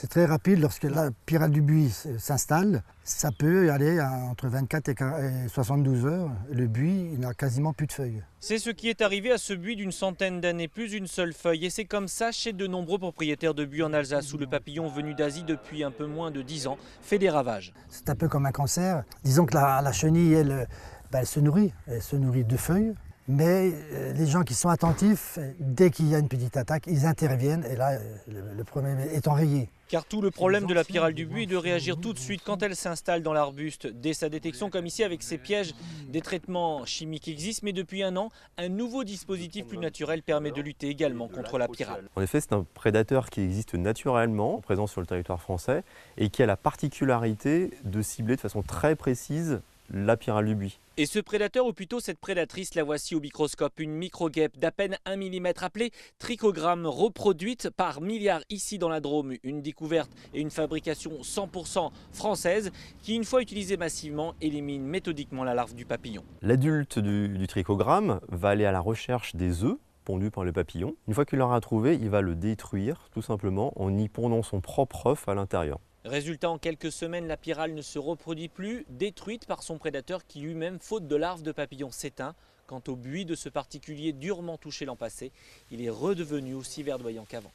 C'est très rapide. Lorsque la pyrale du buis s'installe, ça peut aller entre 24 et 72 heures. Le buis, il n'a quasiment plus de feuilles. C'est ce qui est arrivé à ce buis d'une centaine d'années, plus une seule feuille. Et c'est comme ça chez de nombreux propriétaires de buis en Alsace, où le papillon venu d'Asie depuis un peu moins de 10 ans fait des ravages. C'est un peu comme un cancer. Disons que la chenille, elle se nourrit. Elle se nourrit de feuilles. Mais les gens qui sont attentifs, dès qu'il y a une petite attaque, ils interviennent et là, le problème est enrayé. Car tout le problème de la pyrale du buis est de réagir tout de suite quand elle s'installe dans l'arbuste. Dès sa détection, comme ici avec ces pièges, des traitements chimiques existent, mais depuis un an, un nouveau dispositif plus naturel permet de lutter également contre la pyrale. En effet, c'est un prédateur qui existe naturellement, présent sur le territoire français, et qui a la particularité de cibler de façon très précise la pyrale du buis. Et ce prédateur, ou plutôt cette prédatrice, la voici au microscope, une microguêpe d'à peine 1 mm appelée trichogramme, reproduite par milliards ici dans la Drôme. Une découverte et une fabrication 100% française qui, une fois utilisée massivement, élimine méthodiquement la larve du papillon. L'adulte du trichogramme va aller à la recherche des œufs pondus par le papillon. Une fois qu'il l'aura trouvé, il va le détruire tout simplement en y pondant son propre œuf à l'intérieur. Résultat, en quelques semaines, la pyrale ne se reproduit plus, détruite par son prédateur qui lui-même, faute de larves de papillons, s'éteint. Quant au buis de ce particulier durement touché l'an passé, il est redevenu aussi verdoyant qu'avant.